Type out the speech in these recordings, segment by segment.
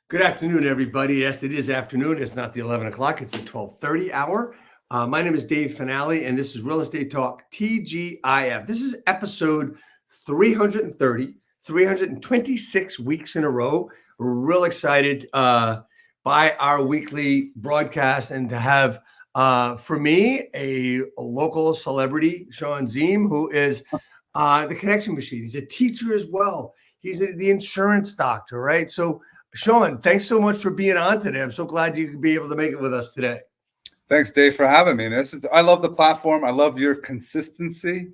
Good afternoon, everybody. Yes, it is afternoon. It's not the 11 o'clock. It's the 12:30 hour. My name is Dave Finale, and this is Real Estate Talk TGIF. This is episode 330, 326 weeks in a row. We're real excited by our weekly broadcast and to have, for me, a local celebrity, Shawn Ziem, who is the connection machine. He's a teacher as well. He's the insurance doctor, right? So Shawn, thanks so much for being on today. I'm so glad you could be able to make it with us today. Thanks, Dave, for having me. I love the platform. I love your consistency.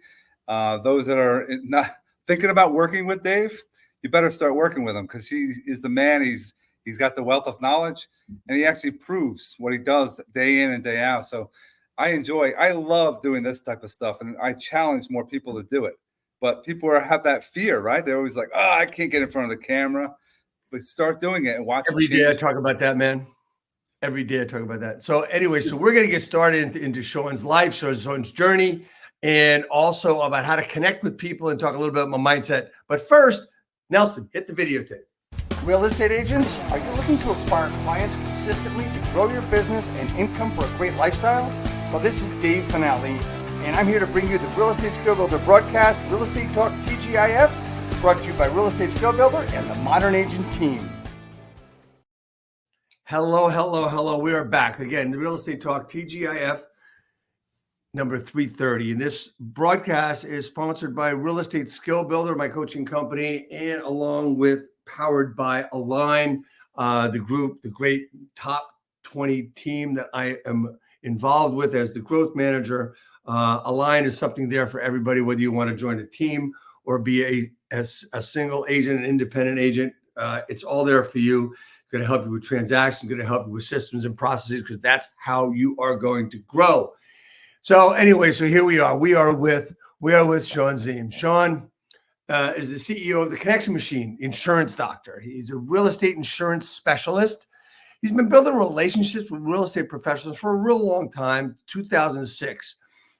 Those that are not thinking about working with Dave, you better start working with him because he is the man. He's got the wealth of knowledge, and he actually proves what he does day in and day out. So I love doing this type of stuff, and I challenge more people to do it. But people have that fear, right? They're always like, "Oh, I can't get in front of the camera." But start doing it and watch Every day I talk about that, man. Every day I talk about that. So anyway, so we're going to get started into Shawn's life, Shawn's journey, and also about how to connect with people and talk a little bit about my mindset. But first, Nelson, hit the videotape. Real estate agents, are you looking to acquire clients consistently to grow your business and income for a great lifestyle? Well, this is Dave Finale, and I'm here to bring you the Real Estate Skill Builder broadcast, Real Estate Talk TGIF, brought to you by Real Estate Skill Builder and the Modern Agent team. Hello, hello, hello. We are back again. The Real Estate Talk TGIF number 330. And this broadcast is sponsored by Real Estate Skill Builder, my coaching company, and along with powered by Align, the group, the great top 20 team that I am involved with as the growth manager. Align is something there for everybody, whether you want to join a team or be a single agent, an independent agent. It's all there for you. It's going to help you with transactions, going to help you with systems and processes, because that's how you are going to grow. So anyway, so here we are. We are with Shawn Ziem. Shawn is the CEO of the Connection Machine, insurance doctor. He's a real estate insurance specialist. He's been building relationships with real estate professionals for a real long time, 2006.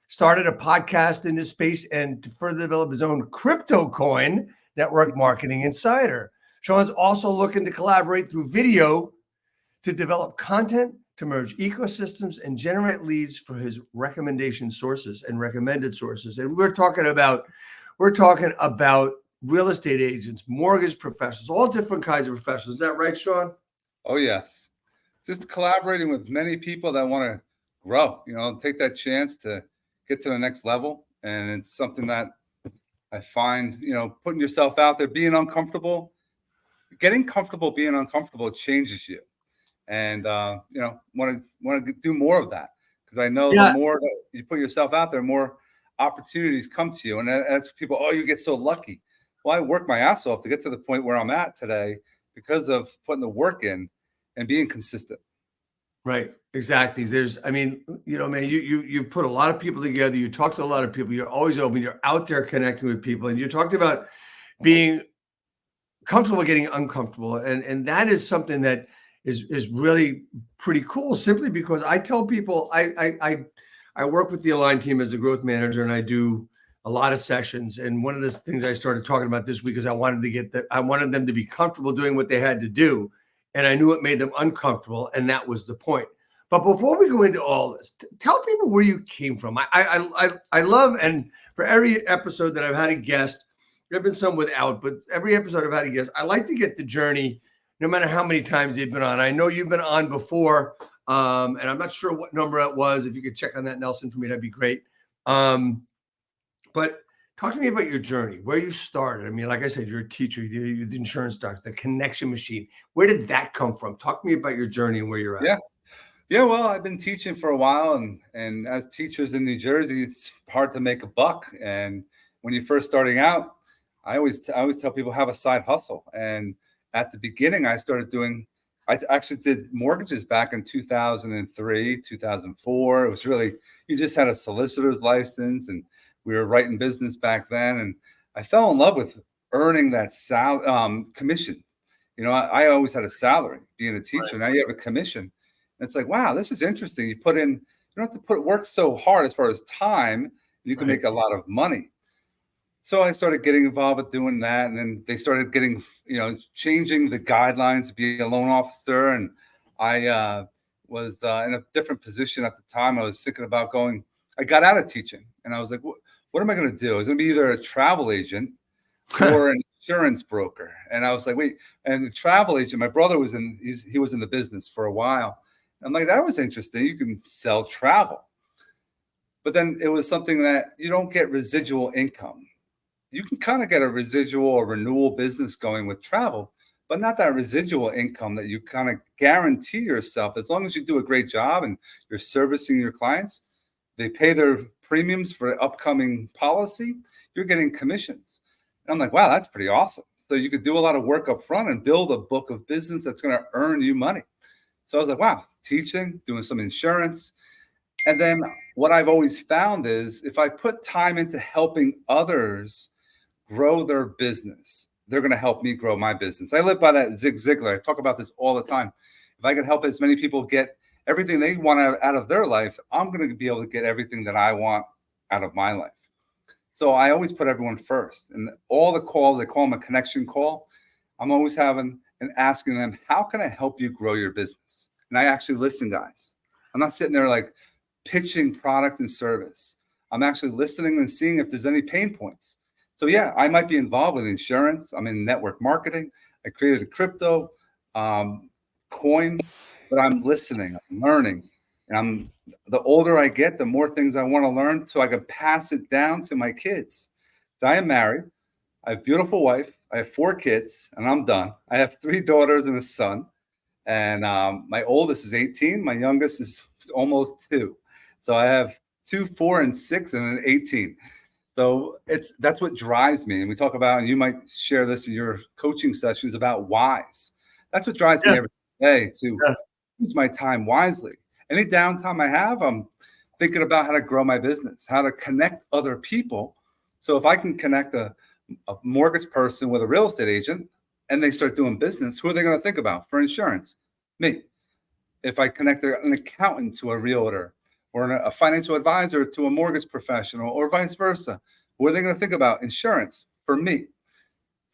Started a podcast in this space and to further develop his own crypto coin, Network Marketing Insider. Shawn's also looking to collaborate through video to develop content, to merge ecosystems and generate leads for his recommendation sources and recommended sources. And we're talking about real estate agents, mortgage professionals, all different kinds of professionals. Is that right, Shawn? Oh, yes. Just collaborating with many people that want to grow, take that chance to get to the next level. And it's something that I find, putting yourself out there, being uncomfortable, getting comfortable being uncomfortable changes you. And, want to do more of that, because I know the more that you put yourself out there, more opportunities come to you. And that's people, oh, you get so lucky. Well, I worked my ass off to get to the point where I'm at today because of putting the work in and being consistent. Right. Exactly. Man, you've put a lot of people together. You talk to a lot of people. You're always open. You're out there connecting with people. And you talked about being comfortable getting uncomfortable. And that is something that is really pretty cool, simply because I tell people I work with the Align team as a growth manager, and I do a lot of sessions. And one of the things I started talking about this week is I wanted them to be comfortable doing what they had to do. And I knew it made them uncomfortable. And that was the point. But before we go into all this, tell people where you came from. I love, and for every episode that I've had a guest, there have been some without, but every episode I've had a guest, I like to get the journey, no matter how many times they've been on. I know you've been on before, and I'm not sure what number it was. If you could check on that, Nelson, for me, that'd be great. But talk to me about your journey, where you started. I mean, like I said, you're a teacher, you're the insurance doctor, the connection machine. Where did that come from? Talk to me about your journey and where you're at. Yeah. Well, I've been teaching for a while, and as teachers in New Jersey, it's hard to make a buck. And when you're first starting out, I always tell people have a side hustle. And at the beginning, I actually did mortgages back in 2003, 2004. It was really, you just had a solicitor's license, and we were writing business back then. And I fell in love with earning that commission. I always had a salary being a teacher. Right. Now you have a commission. And it's like, wow, this is interesting. You don't have to work so hard as far as time. You can make a lot of money. So I started getting involved with doing that, and then they started getting, changing the guidelines to be a loan officer. And I was in a different position at the time. I was thinking about going. I got out of teaching, and I was like, what am I going to do? I was going to be either a travel agent or an insurance broker. And I was like, wait. And the travel agent, my brother was he was in the business for a while. I'm like, that was interesting. You can sell travel, but then it was something that you don't get residual income. You can kind of get a residual or renewal business going with travel, but not that residual income that you kind of guarantee yourself. As long as you do a great job and you're servicing your clients, they pay their premiums for the upcoming policy, you're getting commissions. And I'm like, wow, that's pretty awesome. So you could do a lot of work up front and build a book of business that's going to earn you money. So I was like, wow, teaching, doing some insurance. And then what I've always found is if I put time into helping others grow their business, they're going to help me grow my business. I live by that Zig Ziglar. I talk about this all the time. If I can help as many people get everything they want out of their life, I'm going to be able to get everything that I want out of my life. So I always put everyone first. And all the calls, they call them a connection call. I'm always having and asking them, how can I help you grow your business? And I actually listen, guys. I'm not sitting there like pitching product and service. I'm actually listening and seeing if there's any pain points. So yeah, I might be involved with insurance. I'm in network marketing. I created a crypto coin, but I'm listening, I'm learning. And the older I get, the more things I want to learn so I can pass it down to my kids. So I am married. I have a beautiful wife. I have 4 kids, and I'm done. I have 3 daughters and a son. And my oldest is 18. My youngest is almost 2. So I have 2, 4, and 6, and an 18. So that's what drives me. And we talk about, and you might share this in your coaching sessions about whys. That's what drives me every day to use my time wisely. Any downtime I have, I'm thinking about how to grow my business, how to connect other people. So if I can connect a mortgage person with a real estate agent and they start doing business, who are they going to think about for insurance? Me. If I connect an accountant to a realtor, or a financial advisor to a mortgage professional, or vice versa, what are they going to think about? Insurance for me.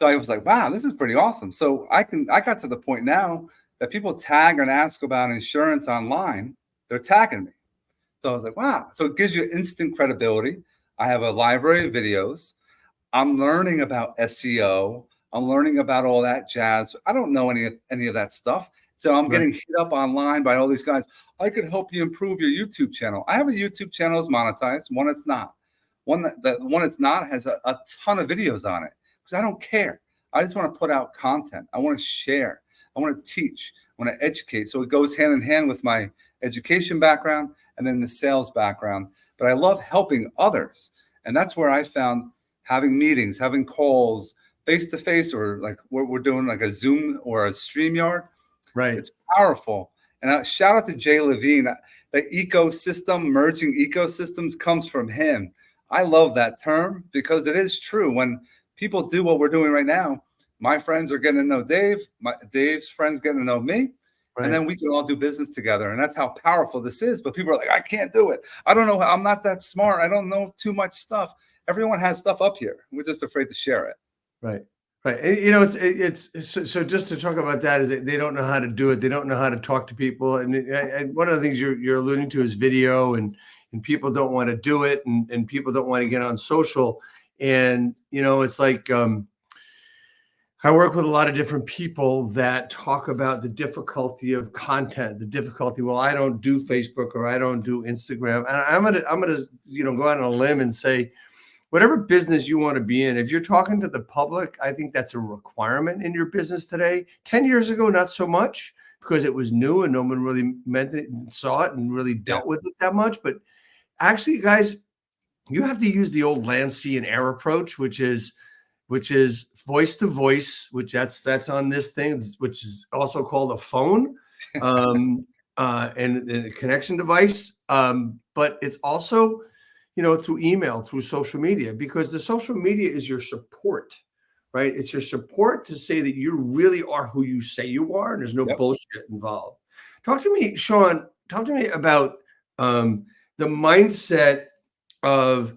So I was like, wow, this is pretty awesome. So I got to the point now that people tag and ask about insurance online. They're tagging me. So I was like, wow. So it gives you instant credibility. I have a library of videos. I'm learning about SEO. I'm learning about all that jazz. I don't know any of that stuff. So I'm getting hit up online by all these guys. I could help you improve your YouTube channel. I have a YouTube channel that's monetized, one that's not. One that's not has a ton of videos on it because I don't care. I just want to put out content. I want to share. I want to teach. I want to educate. So it goes hand in hand with my education background and then the sales background. But I love helping others. And that's where I found having meetings, having calls face-to-face, or like what we're doing, like a Zoom or a StreamYard. Right. It's powerful. And shout out to Jay Levine. The ecosystem, merging ecosystems comes from him. I love that term because it is true. When people do what we're doing right now, my friends are getting to know Dave, Dave's friends getting to know me, and then we can all do business together. And that's how powerful this is. But people are like, I can't do it. I don't know. I'm not that smart. I don't know too much stuff. Everyone has stuff up here. We're just afraid to share it. Right. Right. It's so just to talk about that is that they don't know how to do it. They don't know how to talk to people. And one of the things you're alluding to is video, and people don't want to do it, and people don't want to get on social. And, it's like I work with a lot of different people that talk about the difficulty of content, the difficulty. Well, I don't do Facebook or I don't do Instagram. And I'm gonna go out on a limb and say, whatever business you want to be in, if you're talking to the public, I think that's a requirement in your business today. 10 years ago, not so much because it was new and no one really saw it and really dealt with it that much. But actually, guys, you have to use the old land, sea, and air approach, which is voice to voice, which that's on this thing, which is also called a phone and a connection device. But it's also through email, through social media, because the social media is your support, right? It's your support to say that you really are who you say you are, and there's no bullshit involved. Talk to me, Shawn. Talk to me about the mindset of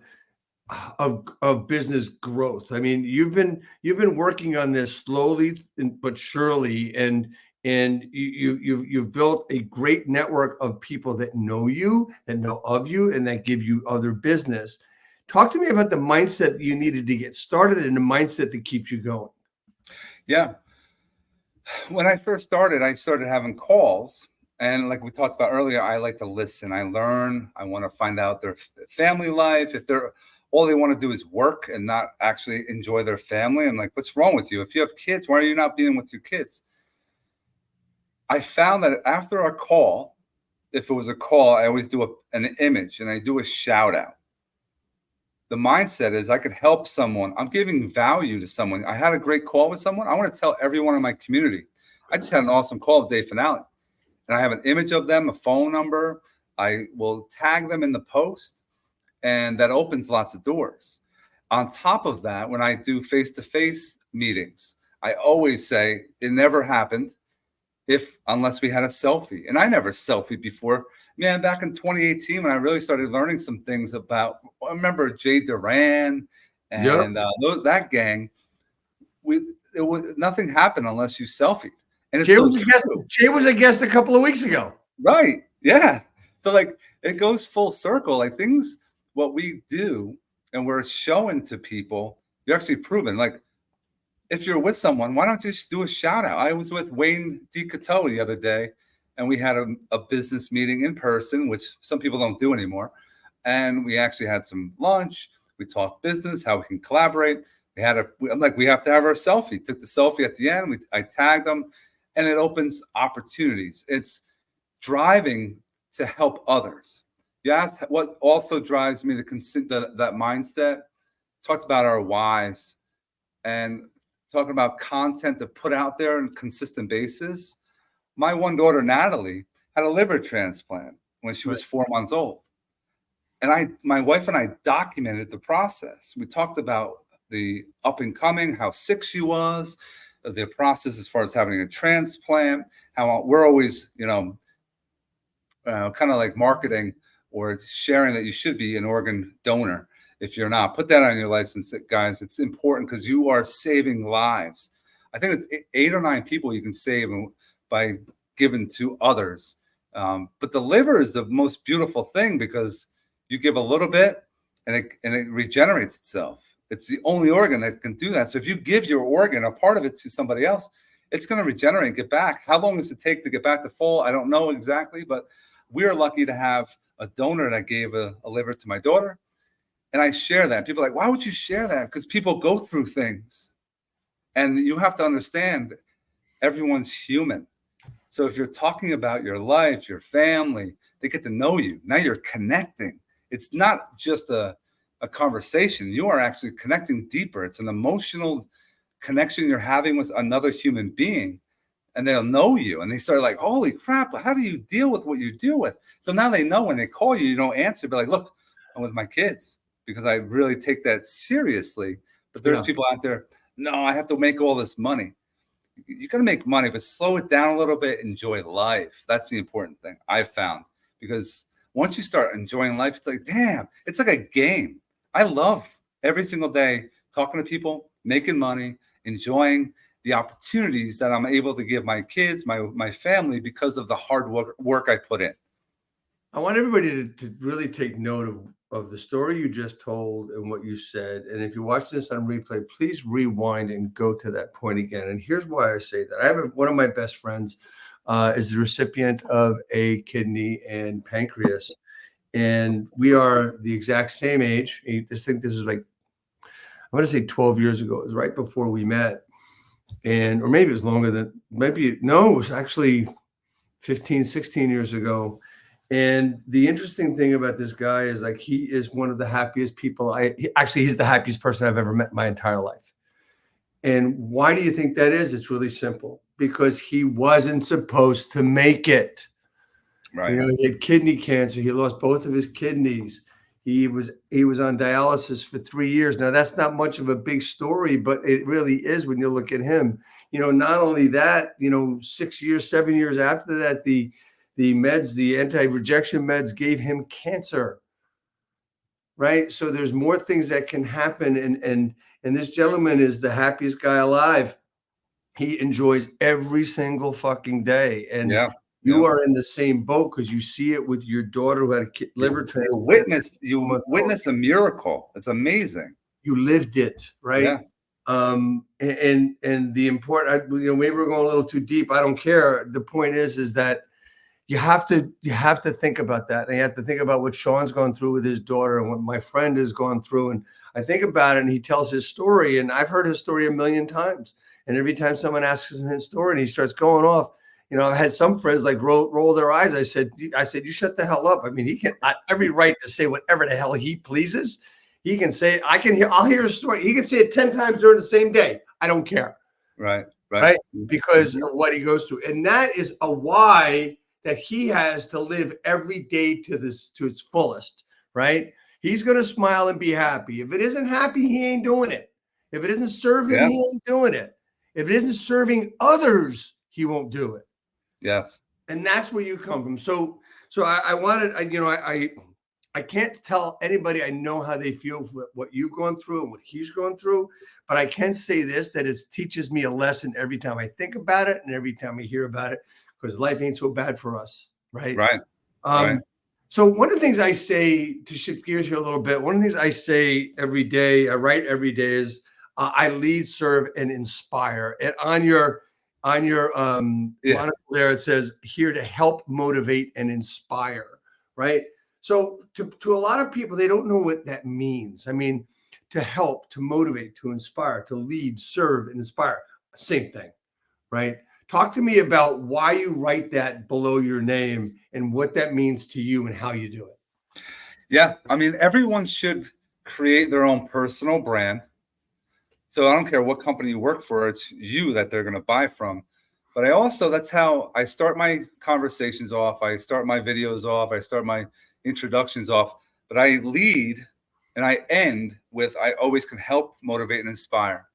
of business growth. I mean, you've been working on this slowly but surely, and you've built a great network of people that know you, that know of you, and that give you other business. Talk to me about the mindset that you needed to get started and the mindset that keeps you going. Yeah. When I first started, I started having calls. And like we talked about earlier, I like to listen. I learn. I want to find out their family life. If they're all they want to do is work and not actually enjoy their family. I'm like, what's wrong with you? If you have kids, why are you not being with your kids? I found that after a call, if it was a call, I always do an image and I do a shout out. The mindset is I could help someone. I'm giving value to someone. I had a great call with someone. I want to tell everyone in my community. I just had an awesome call with Dave Finale. And I have an image of them, a phone number. I will tag them in the post. And that opens lots of doors. On top of that, when I do face-to-face meetings, I always say it never happened unless we had a selfie. And I never selfied before. Man, back in 2018, when I really started learning some things about, I remember Jay Duran and that gang. Nothing happened unless you selfied. And it's Jay was a guest a couple of weeks ago. Right. Yeah. So like it goes full circle. Like things, what we do and we're showing to people, you're actually proven. Like if you're with someone, why don't you just do a shout out? I was with Wayne DeCoteau the other day, and we had a business meeting in person, which some people don't do anymore. And we actually had some lunch. We talked business, how we can collaborate. We have to have our selfie. Took the selfie at the end. I tagged them, and it opens opportunities. It's driving to help others. You asked what also drives me that mindset. Talked about our whys and talking about content to put out there on a consistent basis. My one daughter, Natalie, had a liver transplant when she was 4 months old. And my wife and I documented the process. We talked about the up and coming, how sick she was, the process as far as having a transplant, how we're always, kind of like marketing or sharing that you should be an organ donor. If you're not, put that on your license, guys. It's important because you are saving lives. I think it's 8 or 9 people you can save by giving to others. But the liver is the most beautiful thing because you give a little bit and it regenerates itself. It's the only organ that can do that. So if you give your organ, a part of it, to somebody else, it's going to regenerate and get back. How long does it take to get back to full? I don't know exactly, but we're lucky to have a donor that gave a liver to my daughter. And I share that. People are like, why would you share that? Because people go through things. And you have to understand everyone's human. So if you're talking about your life, your family, they get to know you. Now you're connecting. It's not just a conversation. You are actually connecting deeper. It's an emotional connection you're having with another human being. And they'll know you. And they start like, holy crap, how do you deal with what you deal with? So now they know when they call you, you don't answer. But like, look, I'm with my kids. Because I really take that seriously. But there's people out there, no, I have to make all this money. You're going to make money, but slow it down a little bit. Enjoy life. That's the important thing I've found. Because once you start enjoying life, it's like, damn, it's like a game. I love every single day talking to people, making money, enjoying the opportunities that I'm able to give my kids, my family, because of the hard work I put in. I want everybody to really take note of the story you just told and what you said. And if you watch this on replay, please rewind and go to that point again. And here's why I say that. I have one of my best friends is the recipient of a kidney and pancreas. And we are the exact same age. I think this was like, I want to say 12 years ago. It was right before we met. Or maybe it was longer than, it was actually 15, 16 years ago. And the interesting thing about this guy is like, he is one of the happiest people. He's the happiest person I've ever met in my entire life. And why do you think that is? It's really simple, because he wasn't supposed to make it. Right. He had kidney cancer. He lost both of his kidneys. He was on dialysis for 3 years. Now, that's not much of a big story, but it really is when you look at him. Not only that, 6 years, 7 years after that, the meds, the anti-rejection meds, gave him cancer. right? So there's more things that can happen. And this gentleman is the happiest guy alive. He enjoys every single fucking day. And Yeah. you are in the same boat because you see it with your daughter who had a liver transplant. You witness a miracle. It's amazing. You lived it, right? Yeah. And the important, maybe we're going a little too deep. I don't care. The point is that you have to think about that, and you have to think about what Shawn's gone through with his daughter and what my friend has gone through. And I think about it, and he tells his story, and I've heard his story a million times. And every time someone asks him his story, and he starts going off, I've had some friends like roll their eyes. I said, you shut the hell up. I mean, he can every right to say whatever the hell he pleases. He can say, I'll hear a story. He can say it 10 times during the same day. I don't care. Right. Because of what he goes through. And that is a why that he has to live every day to its fullest, right? He's going to smile and be happy. If it isn't happy, he ain't doing it. If it isn't serving, he ain't doing it. If it isn't serving others, he won't do it. Yes. And that's where you come from. So I wanted, I can't tell anybody I know how they feel for what you've gone through and what he's gone through, but I can say this, that it teaches me a lesson every time I think about it and every time I hear about it, because life ain't so bad for us, right? Right. So one of the things I say, to shift gears here a little bit, one of the things I say every day, I write every day, is I lead, serve, and inspire. And on your monitor there, it says here to help, motivate, and inspire, right? So to a lot of people, they don't know what that means. I mean, to help, to motivate, to inspire, to lead, serve, and inspire, same thing, right? Talk to me about why you write that below your name and what that means to you and how you do it. Yeah. I mean, everyone should create their own personal brand. So I don't care what company you work for, it's you that they're going to buy from. But that's how I start my conversations off. I start my videos off. I start my introductions off. But I lead and I end with, I always can help, motivate, and inspire.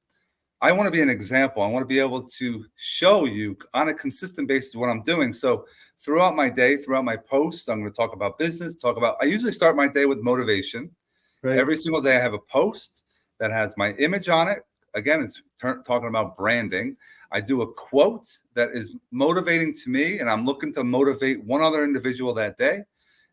I want to be an example. I want to be able to show you on a consistent basis what I'm doing. So throughout my day, throughout my posts, I'm going to talk about business, I usually start my day with motivation. Right. Every single day I have a post that has my image on it. Again, it's talking about branding. I do a quote that is motivating to me, and I'm looking to motivate one other individual that day.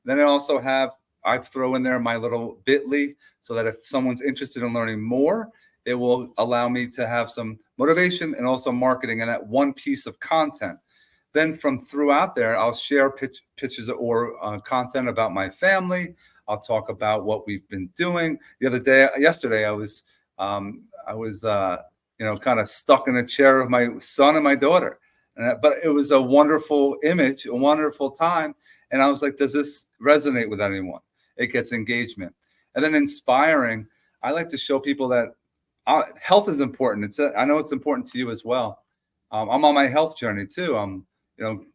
Then I throw in there my little bit.ly so that if someone's interested in learning more, it will allow me to have some motivation and also marketing in that one piece of content. Then from throughout there, I'll share pictures or content about my family. I'll talk about what we've been doing. Yesterday, I was kind of stuck in a chair of my son and my daughter. But it was a wonderful image, a wonderful time. And I was like, does this resonate with anyone? It gets engagement. And then inspiring, I like to show people that health is important. I know it's important to you as well. I'm on my health journey too. I'm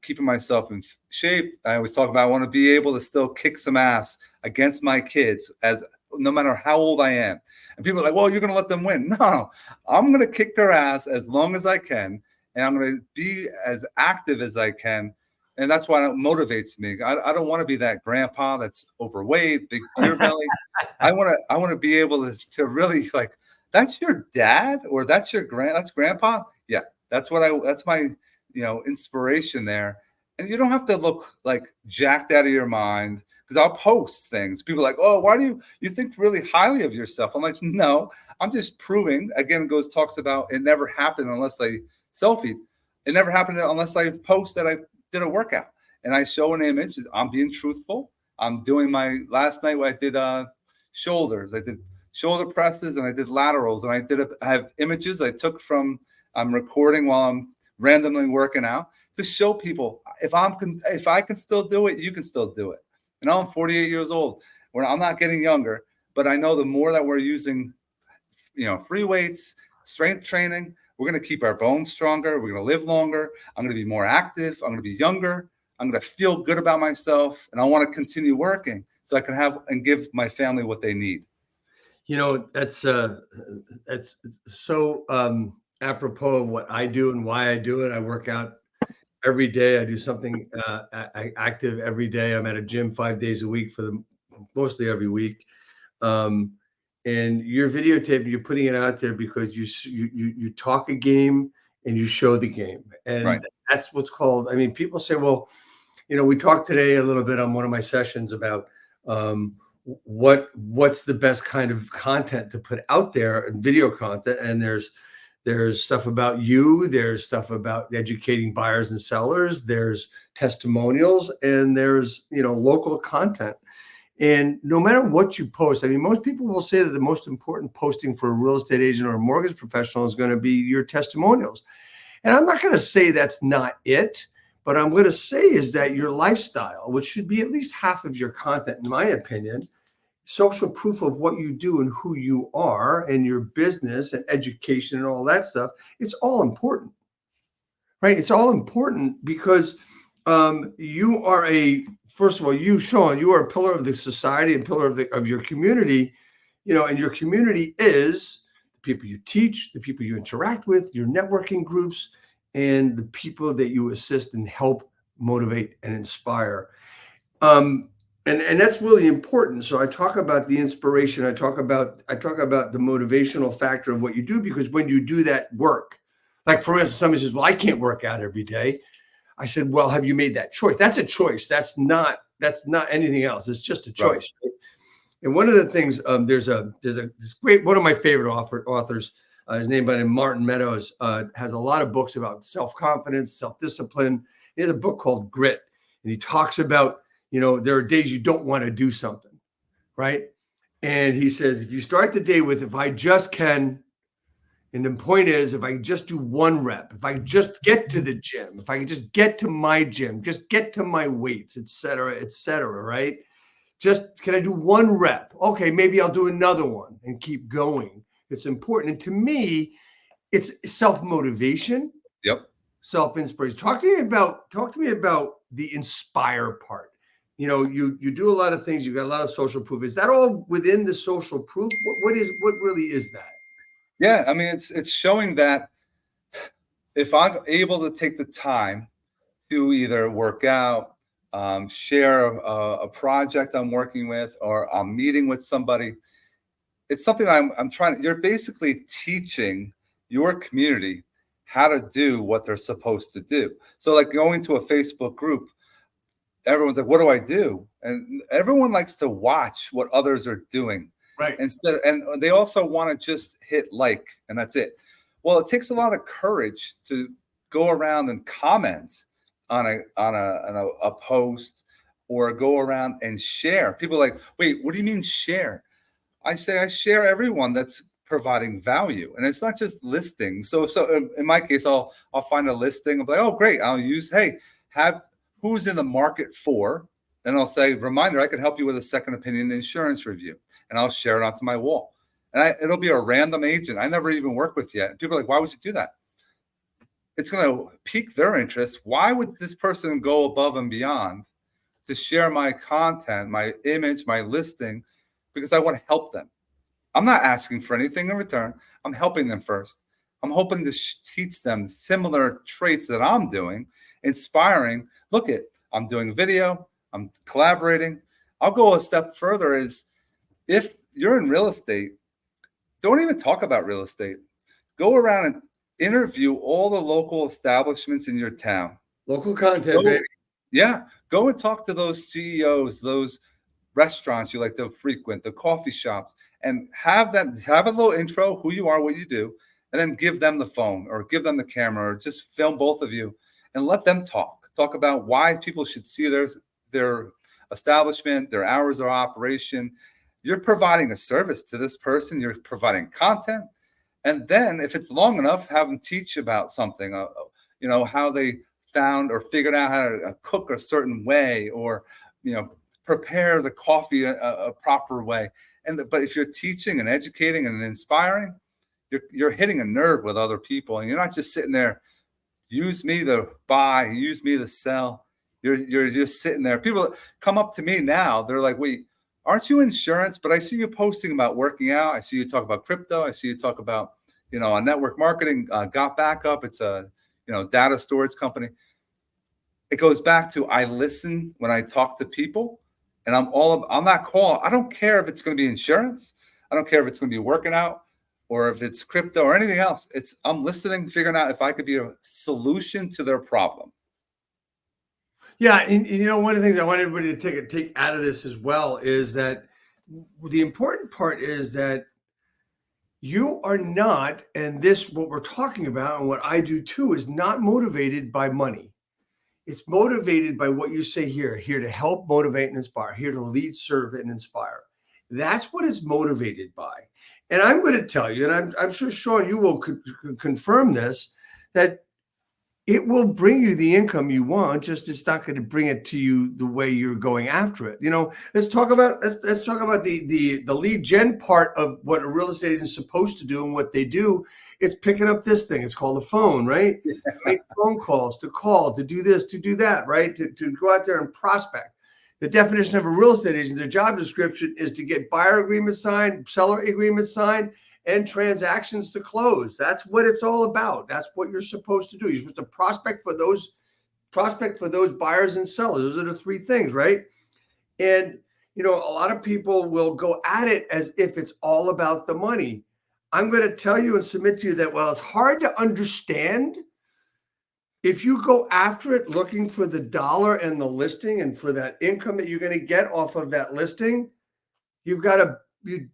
keeping myself in shape. I always talk about I want to be able to still kick some ass against my kids, no matter how old I am. And people are like, well, you're going to let them win. No, I'm going to kick their ass as long as I can. And I'm going to be as active as I can. And that's why it motivates me. I don't want to be that grandpa that's overweight, big beer belly. I want to be able to really like, that's your dad or that's grandpa. Yeah. That's my, inspiration there. And you don't have to look like jacked out of your mind, because I'll post things. People are like, oh, why do you think really highly of yourself? I'm like, no, I'm just proving. Again, talks about it never happened unless I selfied. It never happened unless I post that I did a workout and I show an image. I'm being truthful. I'm doing last night I did shoulders. I did shoulder presses and I did laterals, and I have images I took from, I'm recording while I'm randomly working out to show people if I can still do it, you can still do it. And I'm 48 years old. I'm not getting younger, but I know the more that we're using, free weights, strength training, we're going to keep our bones stronger. We're going to live longer. I'm going to be more active. I'm going to be younger. I'm going to feel good about myself. And I want to continue working so I can have and give my family what they need. That's so apropos of what I do and why I do it. I work out every day. I do something active every day. I'm at a gym 5 days a week mostly every week. And you're videotaping, you're putting it out there because you talk a game and you show the game, and Right. that's what's called. I mean, people say, well, we talked today a little bit on one of my sessions about what's the best kind of content to put out there, and video content, and there's stuff about you, there's stuff about educating buyers and sellers, there's testimonials, and there's local content. And no matter what you post, I mean, most people will say that the most important posting for a real estate agent or a mortgage professional is going to be your testimonials. And I'm not going to say that's not it, but I'm going to say is that your lifestyle, which should be at least half of your content, in my opinion, social proof of what you do and who you are and your business and education and all that stuff, it's all important, right? It's all important because you are first of all, you, Shawn, you are a pillar of the society and pillar of your community, and your community is the people you teach, the people you interact with, your networking groups, and the people that you assist and help motivate and inspire. And that's really important. So I talk about the inspiration. I talk about the motivational factor of what you do, because when you do that work, like for instance, somebody says, well, I can't work out every day. I said, well, have you made that choice? That's a choice. That's not anything else. It's just a choice. Right? And one of the things, there's this great, one of my favorite authors, his name by Martin Meadows, has a lot of books about self-confidence, self-discipline. He has a book called Grit, and he talks about, there are days you don't want to do something, right? And he says, if you start the day with, if I just can, and the point is, if I just do one rep, if I just get to the gym, if I can just get to my gym, just get to my weights, et cetera, right? Just, can I do one rep? Okay, maybe I'll do another one and keep going. It's important. And to me, it's self-motivation. Yep. Self-inspiration. Talk to me about the inspire part. You do a lot of things. You got a lot of social proof. Is that all within the social proof? What really is that? Yeah, I mean, it's showing that if I'm able to take the time to either work out, share a project I'm working with, or I'm meeting with somebody, it's something I'm trying. You're basically teaching your community how to do what they're supposed to do. So, like going to a Facebook group, everyone's like, "What do I do?" And everyone likes to watch what others are doing. Right. And they also want to just hit like, and that's it. Well, it takes a lot of courage to go around and comment on a post, or go around and share. People are like, wait, what do you mean share? I say I share everyone that's providing value, and it's not just listings. So in my case, I'll find a listing. I'm like, oh great, I'll use, hey, have who's in the market for, and I'll say, reminder, I can help you with a second opinion insurance review. And I'll share it onto my wall. And it'll be a random agent I never even worked with yet. And people are like, why would you do that? It's going to pique their interest. Why would this person go above and beyond to share my content, my image, my listing? Because I want to help them. I'm not asking for anything in return. I'm helping them first. I'm hoping to teach them similar traits that I'm doing, inspiring. Look I'm doing video. I'm collaborating. I'll go a step further is, if you're in real estate, don't even talk about real estate. Go around and interview all the local establishments in your town. Local content, baby. Yeah. Go and talk to those CEOs, those restaurants you like to frequent, the coffee shops, and have a little intro, who you are, what you do, and then give them the phone or give them the camera, or just film both of you and let them talk about why people should see their establishment, their hours of operation. You're providing a service to this person. You're providing content. And then if it's long enough, have them teach about something, how they found or figured out how to cook a certain way, or, prepare the coffee a proper way. But if you're teaching and educating and inspiring, you're hitting a nerve with other people. And you're not just sitting there, use me to buy, use me to sell. You're just sitting there. People come up to me now. They're like, wait, aren't you insurance? But I see you posting about working out. I see you talk about crypto. I see you talk about, on network marketing, Got Backup. It's a, data storage company. It goes back to, I listen when I talk to people, and I'm all on that call. I don't care if it's going to be insurance. I don't care if it's going to be working out or if it's crypto or anything else. I'm listening, figuring out if I could be a solution to their problem. Yeah, and one of the things I want everybody to take out of this as well is that the important part is that you are not, and this, what we're talking about and what I do too, is not motivated by money. It's motivated by what you say here to help, motivate, and inspire, here to lead, serve, and inspire. That's what it's motivated by. And I'm going to tell you, and I'm sure, Shawn, you will confirm this, that it will bring you the income you want, just it's not going to bring it to you the way you're going after it. Let's talk about the lead gen part of what a real estate agent is supposed to do and what they do. It's picking up this thing. It's called a phone, right? Make phone calls, to do this, to do that, right? To go out there and prospect. The definition of a real estate agent, their job description is to get buyer agreements signed, seller agreements signed, and transactions to close. That's what it's all about. That's what you're supposed to do. You're supposed to prospect for those buyers and sellers. Those are the three things, right? And a lot of people will go at it as if it's all about the money. I'm going to tell you and submit to you that while it's hard to understand, if you go after it looking for the dollar and the listing and for that income that you're going to get off of that listing, you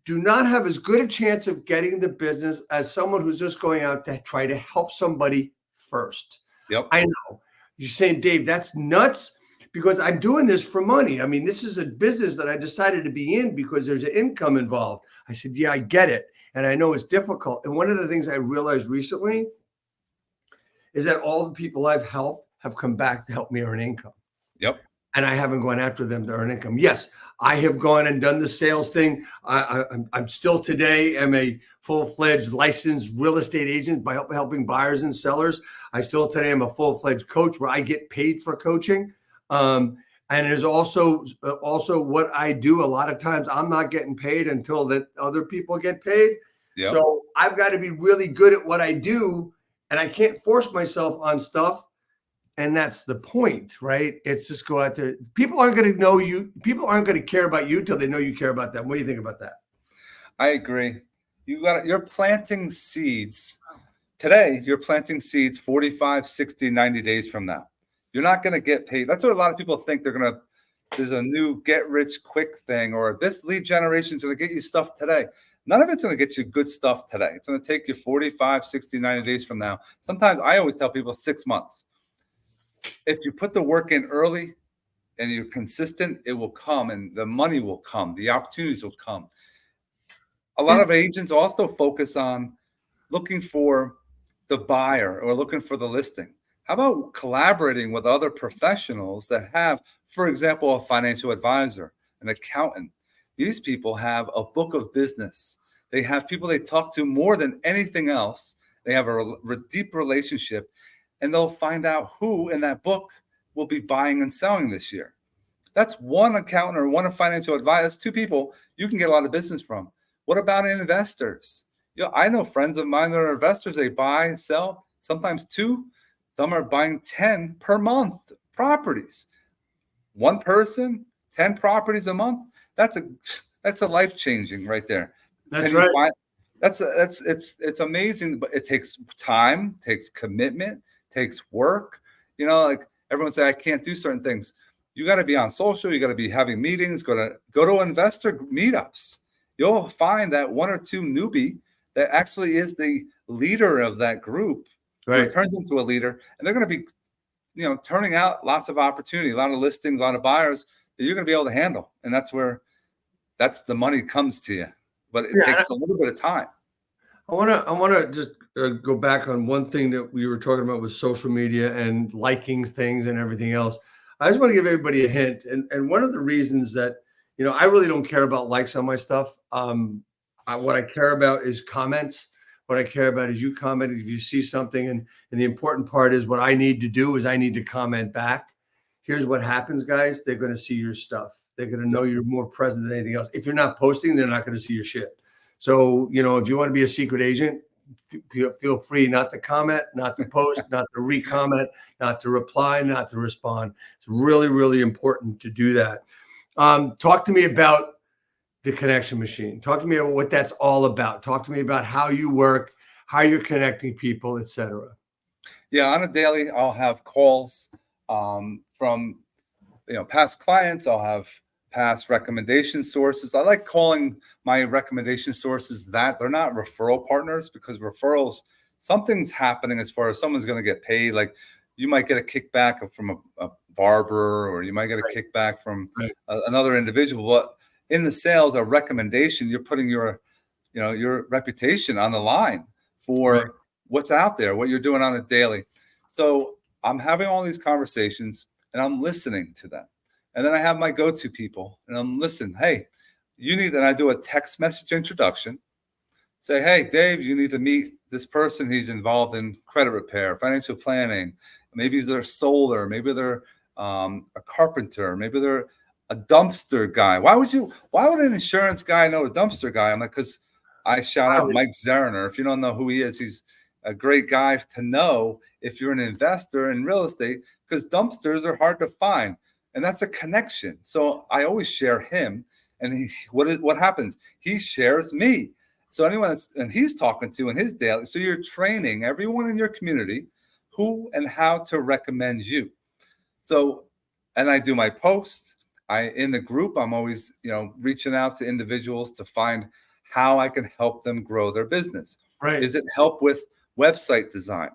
do not have as good a chance of getting the business as someone who's just going out to try to help somebody first. Yep. I know. You're saying, Dave, that's nuts because I'm doing this for money. I mean, this is a business that I decided to be in because there's an income involved. I said, yeah, I get it. And I know it's difficult. And one of the things I realized recently is that all the people I've helped have come back to help me earn income. Yep. And I haven't gone after them to earn income. Yes, I have gone and done the sales thing. I'm still today am a full-fledged licensed real estate agent by helping buyers and sellers. I still today am a full-fledged coach where I get paid for coaching. And there's also what I do. A lot of times I'm not getting paid until that other people get paid. Yep. So I've got to be really good at what I do, and I can't force myself on stuff. And that's the point, right? It's just go out there. People aren't going to know you. People aren't going to care about you till they know you care about them. What do you think about that? I agree. You're planting seeds. Today, you're planting seeds 45, 60, 90 days from now. You're not going to get paid. That's what a lot of people think there's a new get rich quick thing, or this lead generation is going to get you stuff today. None of it's going to get you good stuff today. It's going to take you 45, 60, 90 days from now. Sometimes I always tell people 6 months. If you put the work in early and you're consistent, it will come and the money will come. The opportunities will come. A lot of agents also focus on looking for the buyer or looking for the listing. How about collaborating with other professionals that have, for example, a financial advisor, an accountant? These people have a book of business. They have people they talk to more than anything else. They have a deep relationship. And they'll find out who in that book will be buying and selling this year. That's one accountant or one financial advisor. That's two people you can get a lot of business from. What about investors? I know friends of mine that are investors. They buy, sell, sometimes 2. Some are buying 10 per month properties. One person, 10 properties a month. That's a life changing right there. That's right. It's amazing, but it takes time, takes commitment. Takes work. Like everyone say, I can't do certain things. You got to be on social. You got to be having meetings. Go to investor meetups. You'll find that 1 or 2 newbie that actually is the leader of that group, right, turns into a leader, and they're going to be, turning out lots of opportunity, a lot of listings, a lot of buyers that you're going to be able to handle, and that's the money comes to you, but it takes a little bit of time. I want to just go back on one thing that we were talking about with social media and liking things and everything else. I just want to give everybody a hint. And one of the reasons that, I really don't care about likes on my stuff. What I care about is comments. What I care about is you comment if you see something. And the important part is what I need to do is I need to comment back. Here's what happens, guys. They're going to see your stuff. They're going to know you're more present than anything else. If you're not posting, they're not going to see your shit. So, if you want to be a secret agent, feel free not to comment, not to post, not to re-comment, not to reply, not to respond. It's really, really important to do that. Talk to me about the connection machine. Talk to me about what that's all about. Talk to me about how you work, how you're connecting people, etc. Yeah, on a daily, I'll have calls from past clients. I'll have past recommendation sources. I like calling my recommendation sources that they're not referral partners, because referrals, something's happening as far as someone's going to get paid. Like you might get a kickback from a barber, or you might get a kickback from another individual. But in the sales, a recommendation, you're putting your reputation on the line for what's out there, what you're doing on a daily. So I'm having all these conversations and I'm listening to them. And then I have my go-to people and I'm listening. Hey, and I do a text message introduction. Say, hey, Dave, you need to meet this person. He's involved in credit repair, financial planning. Maybe they're solar. Maybe they're a carpenter. Maybe they're a dumpster guy. Why would an insurance guy know a dumpster guy? I'm like, because I shout out Mike Zerner. If you don't know who he is, he's a great guy to know if you're an investor in real estate, because dumpsters are hard to find. And that's a connection. So I always share him. And what happens? He shares me. So anyone and he's talking to in his daily. So you're training everyone in your community who and how to recommend you. So, and I do my posts. In the group, I'm always, reaching out to individuals to find how I can help them grow their business. Right. Is it help with website design?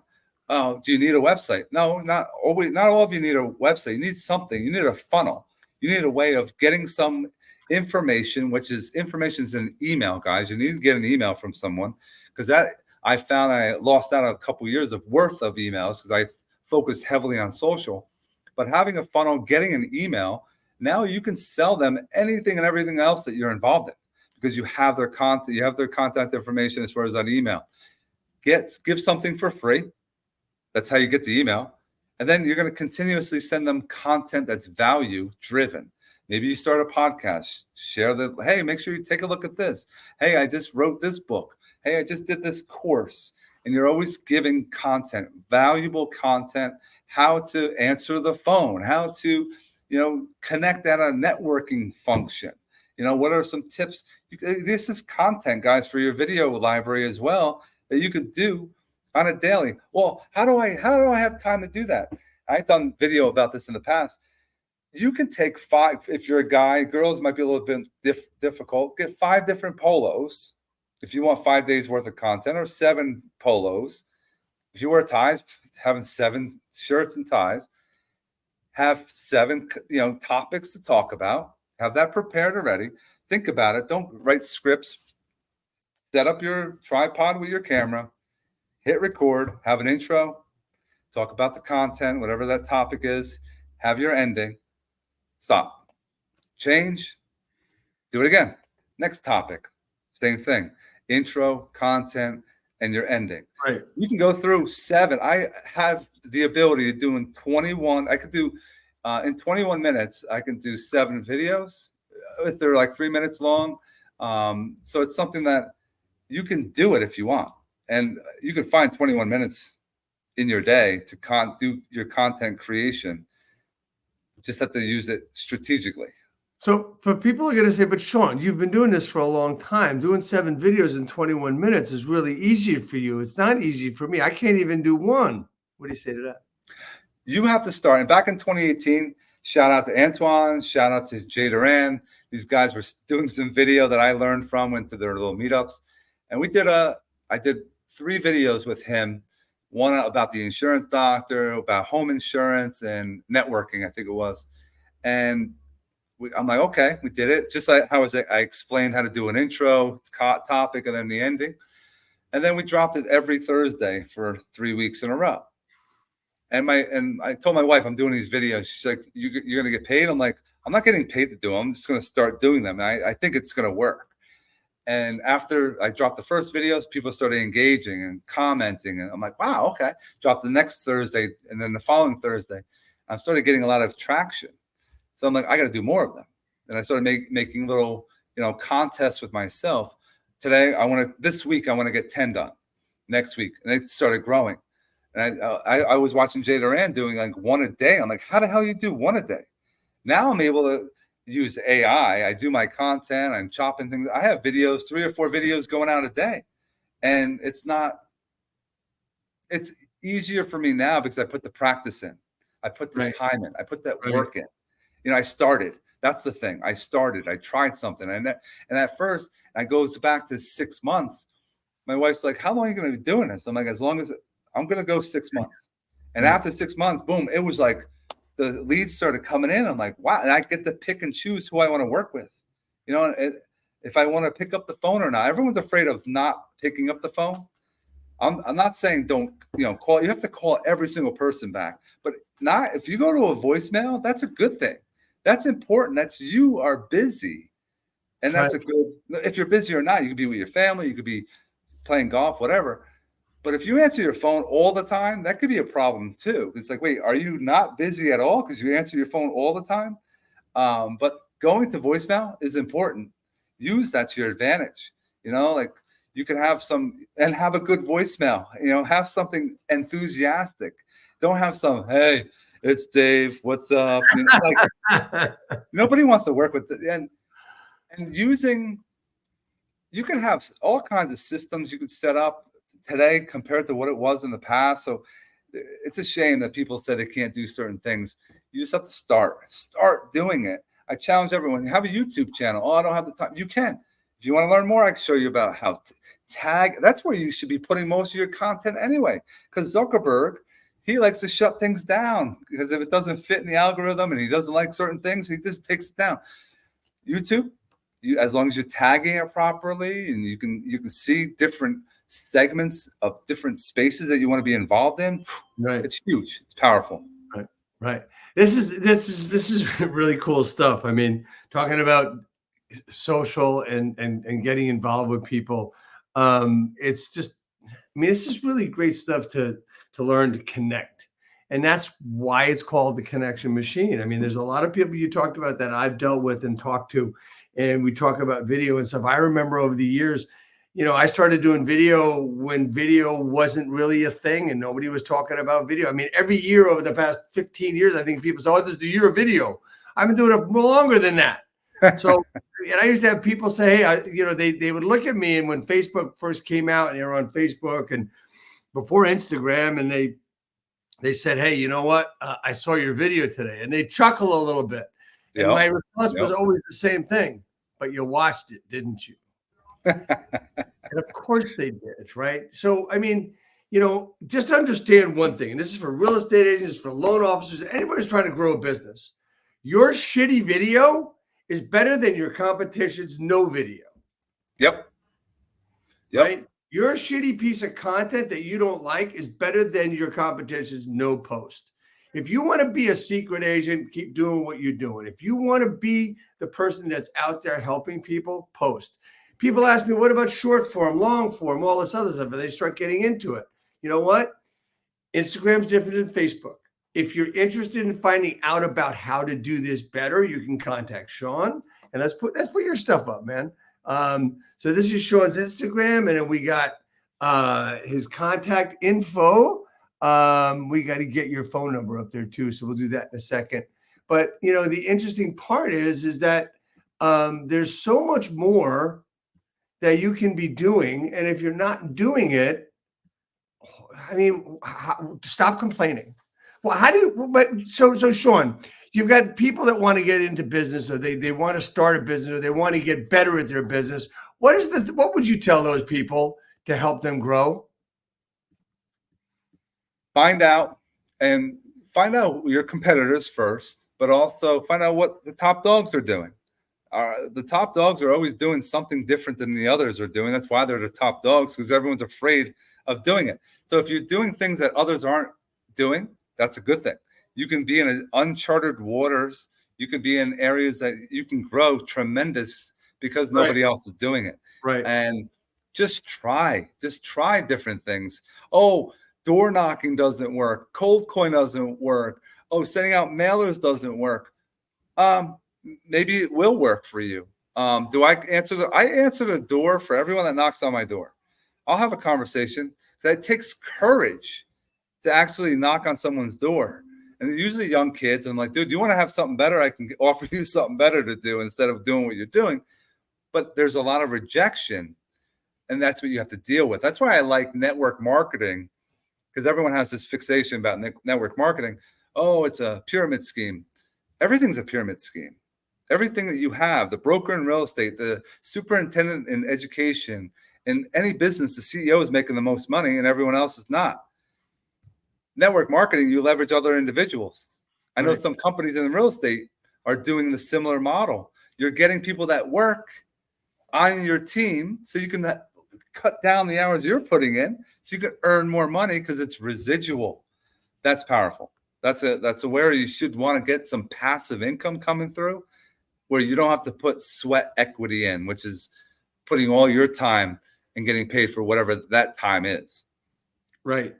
Oh, do you need a website? No, not always. Not all of you need a website. You need something. You need a funnel. You need a way of getting some information, information's in email, guys. You need to get an email from someone, because that I found I lost out on a couple of years of worth of emails because I focused heavily on social. But having a funnel, getting an email, now you can sell them anything and everything else that you're involved in, because you have their content, you have their contact information as far as that email. Give something for free. That's how you get the email. And then you're going to continuously send them content that's value driven. Maybe you start a podcast, hey, make sure you take a look at this. Hey, I just wrote this book. Hey, I just did this course. And you're always giving content, valuable content, how to answer the phone, how to, connect at a networking function. What are some tips? This is content, guys, for your video library as well, that you could do on a daily. Well, how do I have time to do that? I've done video about this in the past. You can take 5, if you're a guy, girls might be a little bit difficult. Get 5 different polos if you want 5 days worth of content, or 7 polos. If you wear ties, having 7 shirts and ties, have 7, topics to talk about. Have that prepared already. Think about it. Don't write scripts. Set up your tripod with your camera. Hit record. Have an intro. Talk about the content, whatever that topic is. Have your ending. Stop. Change. Do it again. Next topic. Same thing. Intro, content, and your ending. Right. You can go through 7. I have the ability of doing 21. I could do in 21 minutes. I can do 7 videos. If they're like 3 minutes long. So it's something that you can do it if you want, and you can find 21 minutes in your day to do your content creation. Just have to use it strategically. So, but people are going to say, but Shawn, you've been doing this for a long time. Doing 7 videos in 21 minutes is really easy for you. It's not easy for me. I can't even do one. What do you say to that? You have to start. And back in 2018, shout out to Antoine, shout out to Jay Duran. These guys were doing some video that I learned from, went to their little meetups. And I did 3 videos with him. One about the insurance doctor, about home insurance and networking, I think it was. And I'm like, okay, we did it. Just like how I explained how to do an intro, topic, and then the ending. And then we dropped it every Thursday for 3 weeks in a row. And I told my wife, I'm doing these videos. She's like, you're going to get paid? I'm like, I'm not getting paid to do them. I'm just going to start doing them. And I think it's going to work. And after I dropped the first videos, people started engaging and commenting. And I'm like, wow, okay. Dropped the next Thursday. And then the following Thursday, I started getting a lot of traction. So I'm like, I got to do more of them. And I started making little, contests with myself. This week, I want to get 10 done. Next week. And it started growing. And I was watching Jay Duran doing like 1 a day. I'm like, how the hell you do 1 a day? Now I'm able to use AI. I do my content. I'm chopping things. I have videos, 3 or 4 videos going out a day. And it's easier for me now because I put the practice in. I put the time in. I put that work in. I started. That's the thing. I started. I tried something. And at first, it goes back to 6 months. My wife's like, how long are you going to be doing this? I'm like, as long as I'm going to go 6 months. And after 6 months, boom, it was like the leads started coming in. I'm like, wow. And I get to pick and choose who I want to work with. If I want to pick up the phone or not. Everyone's afraid of not picking up the phone. I'm not saying don't, call. You have to call every single person back. But not if you go to a voicemail, that's a good thing. That's important. You are busy. And that's a good, if you're busy or not, you could be with your family, you could be playing golf, whatever. But if you answer your phone all the time, that could be a problem too. It's like, wait, are you not busy at all because you answer your phone all the time? But going to voicemail is important. Use that to your advantage. Like you can have have a good voicemamail, have something enthusiastic. Don't have some, hey, it's Dave, what's up? Nobody wants to work with it. And you can have all kinds of systems you could set up today compared to what it was in the past. So it's a shame that people say they can't do certain things. You just have to start doing it. I challenge everyone, have a YouTube channel. Oh, I don't have the time. You can. If you want to learn more, I can show you about how to tag. That's where you should be putting most of your content anyway. Because Zuckerberg, he likes to shut things down because if it doesn't fit in the algorithm and he doesn't like certain things, he just takes it down. YouTube, as long as you're tagging it properly and you can see different segments of different spaces that you want to be involved in, it's huge. It's powerful. Right. This is really cool stuff. I mean, talking about social and getting involved with people. It's just, this is really great stuff to learn to connect. And that's why it's called the connection machine. I mean, there's a lot of people you talked about that I've dealt with and talked to, and we talk about video and stuff. I remember over the years, I started doing video when video wasn't really a thing and nobody was talking about video. I mean, every year over the past 15 years, I think people say, oh, this is the year of video. I've been doing it longer than that. So, and I used to have people say, hey, they would look at me, and when Facebook first came out and they were on Facebook and before Instagram, and they said, hey, you know what? I saw your video today, and they chuckle a little bit. And my response was always the same thing, but you watched it, didn't you? And of course they did, right? So, I mean, just understand one thing, and this is for real estate agents, for loan officers, anybody's trying to grow a business. Your shitty video is better than your competition's no video. Yep. Right? Your shitty piece of content that you don't like is better than your competition's no post. If you want to be a secret agent, keep doing what you're doing. If you want to be the person that's out there helping people, post. People ask me, what about short form, long form, all this other stuff? And they start getting into it. You know what? Instagram's different than Facebook. If you're interested in finding out about how to do this better, you can contact Shawn, and let's put your stuff up, man. So this is Shawn's Instagram, and then we got his contact info. We got to get your phone number up there too, so we'll do that in a second. But the interesting part is that there's so much more that you can be doing, and if you're not doing it, I mean, stop complaining. Well, so Shawn, you've got people that want to get into business, or they want to start a business, or they want to get better at their business. What would you tell those people to help them grow? Find out your competitors first, but also find out what the top dogs are doing. The top dogs are always doing something different than the others are doing. That's why they're the top dogs, because everyone's afraid of doing it. So if you're doing things that others aren't doing, that's a good thing. You can be in uncharted waters. You can be in areas that you can grow tremendous because nobody else is doing it. Right. And just try different things. Oh, door knocking doesn't work. Cold coin doesn't work. Oh, sending out mailers doesn't work. Maybe it will work for you. Do I answer I answer the door for everyone that knocks on my door. I'll have a conversation. That takes courage to actually knock on someone's door. And they're usually young kids. I'm like, dude, you want to have something better? I can offer you something better to do instead of doing what you're doing. But there's a lot of rejection, and that's what you have to deal with. That's why I like network marketing, because everyone has this fixation about network marketing. Oh, it's a pyramid scheme. Everything's a pyramid scheme. Everything that you have, the broker in real estate, the superintendent in education, in any business, the CEO is making the most money and everyone else is not. Network marketing, you leverage other individuals. I know some companies in real estate are doing the similar model. You're getting people that work on your team so you can cut down the hours you're putting in so you can earn more money because it's residual. That's powerful. That's where you should want to get some passive income coming through, where you don't have to put sweat equity in, which is putting all your time and getting paid for whatever that time is. Right.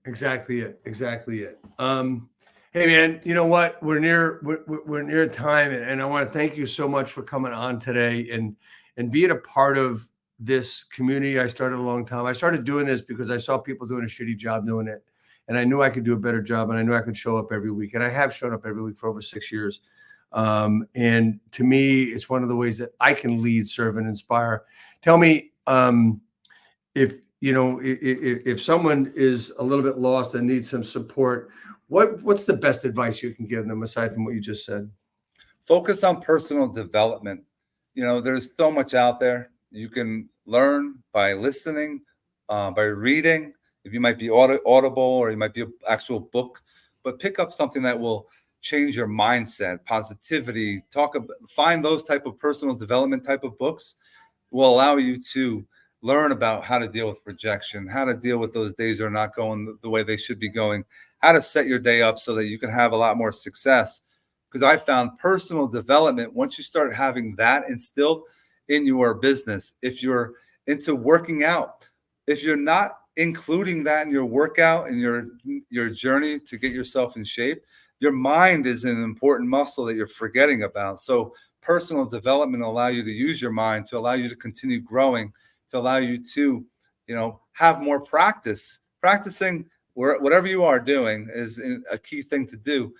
Exactly it. Hey man, you know what? We're near time, and I want to thank you so much for coming on today and being a part of this community I started a long time. I started doing this because I saw people doing a shitty job doing it, and I knew I could do a better job, and I knew I could show up every week, and I have shown up every week for over 6 years. And to me, it's one of the ways that I can lead, serve, and inspire. Tell me, if someone is a little bit lost and needs some support, what's the best advice you can give them aside from what you just said? Focus on personal development. There's so much out there. You can learn by listening, by reading. If you might be audible or you might be an actual book, but pick up something that will change your mindset, positivity. Find those type of personal development type of books will allow you to learn about how to deal with rejection, how to deal with those days that are not going the way they should be going, how to set your day up so that you can have a lot more success. Because I found personal development, once you start having that instilled in your business, if you're into working out, if you're not including that in your workout and your journey to get yourself in shape, your mind is an important muscle that you're forgetting about. So personal development will allow you to use your mind to allow you to continue growing, to allow you to, have more practice. Practicing whatever you are doing is a key thing to do.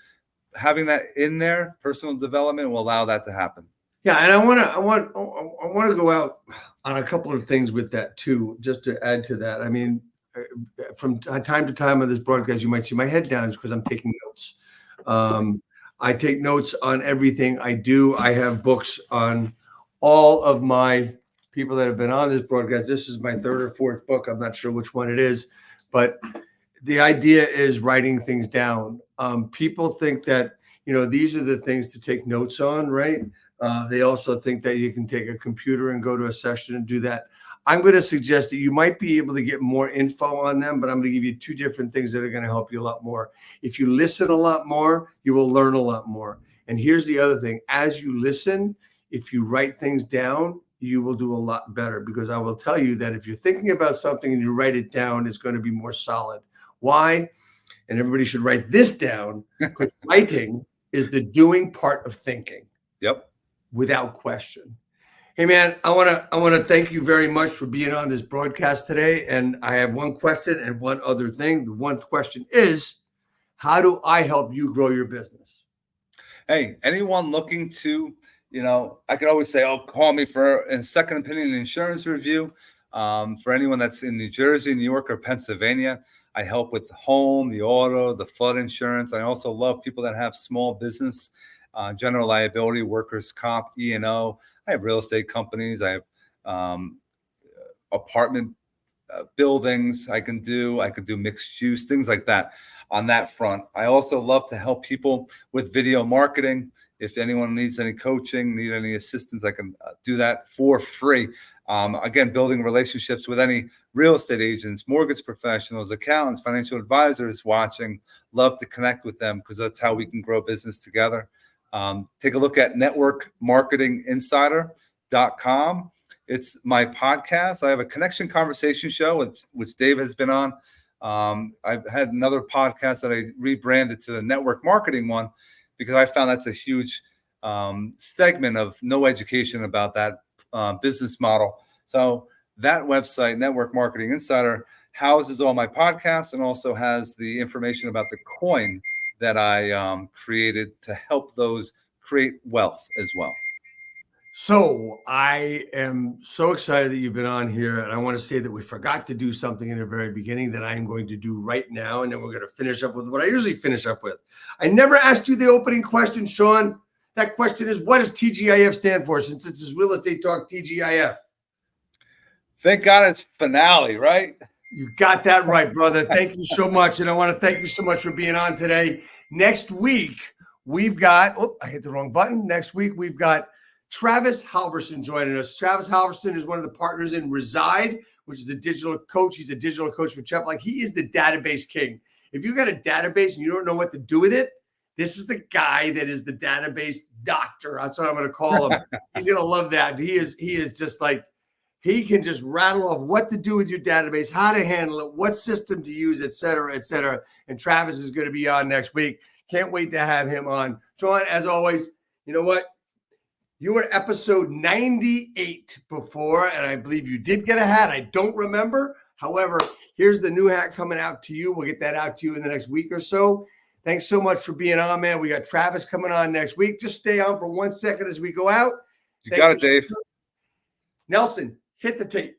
Having that in there, personal development will allow that to happen. Yeah, and I want to go out on a couple of things with that too, just to add to that. I mean, from time to time on this broadcast, you might see my head down because I'm taking notes. I take notes on everything I do. I have books on all of my people that have been on this broadcast. This is my third or fourth book. I'm not sure which one it is, but the idea is writing things down. People think that, these are the things to take notes on, right? They also think that you can take a computer and go to a session and do that. I'm going to suggest that you might be able to get more info on them, but I'm going to give you two different things that are going to help you a lot more. If you listen a lot more, you will learn a lot more. And here's the other thing. As you listen, if you write things down, you will do a lot better, because I will tell you that if you're thinking about something and you write it down, it's going to be more solid. Why? And everybody should write this down, because writing is the doing part of thinking. Yep. Without question. Hey man, I want to thank you very much for being on this broadcast today. And I have one question and one other thing. The one question is, how do I help you grow your business? Hey, anyone looking to, I could always say, call me for a second opinion insurance review. For anyone that's in New Jersey, New York, or Pennsylvania, I help with the home, the auto, the flood insurance. I also love people that have small business, general liability, workers' comp, E&O. I have real estate companies. I have apartment buildings. I can do mixed use, things like that on that front. I also love to help people with video marketing. If anyone needs any coaching, need any assistance, I can do that for free. Again, building relationships with any real estate agents, mortgage professionals, accountants, financial advisors watching. Love to connect with them, because that's how we can grow business together. Take a look at networkmarketinginsider.com. It's my podcast. I have a connection conversation show, which Dave has been on. I've had another podcast that I rebranded to the network marketing one, because I found that's a huge segment of no education about that business model. So that website, Network Marketing Insider, houses all my podcasts and also has the information about the coin that I created to help those create wealth as well. So I am so excited that you've been on here, and I want to say that we forgot to do something in the very beginning that I am going to do right now, and then we're going to finish up with what I usually finish up with. I never asked you the opening question, Shawn. That question is, what does TGIF stand for, since this is Real Estate Talk TGIF? Thank God it's finale, right? You got that right, brother. Thank you so much, and I want to thank you so much for being on today. Next week, we've got, I hit the wrong button. Next week, we've got Travis Halverson joining us. Travis Halverson is one of the partners in Reside, which is a digital coach. He's a digital coach for Chep. Like, he is the database king. If you got a database and you don't know what to do with it, this is the guy that is the database doctor. That's what I'm going to call him. He's going to love that. He is just like, he can just rattle off what to do with your database, how to handle it, what system to use, et cetera, et cetera. And Travis is going to be on next week. Can't wait to have him on. Shawn, as always, you know what? You were episode 98 before, and I believe you did get a hat. I don't remember. However, here's the new hat coming out to you. We'll get that out to you in the next week or so. Thanks so much for being on, man. We got Travis coming on next week. Just stay on for 1 second as we go out. You got it, Dave. Nelson, hit the tape.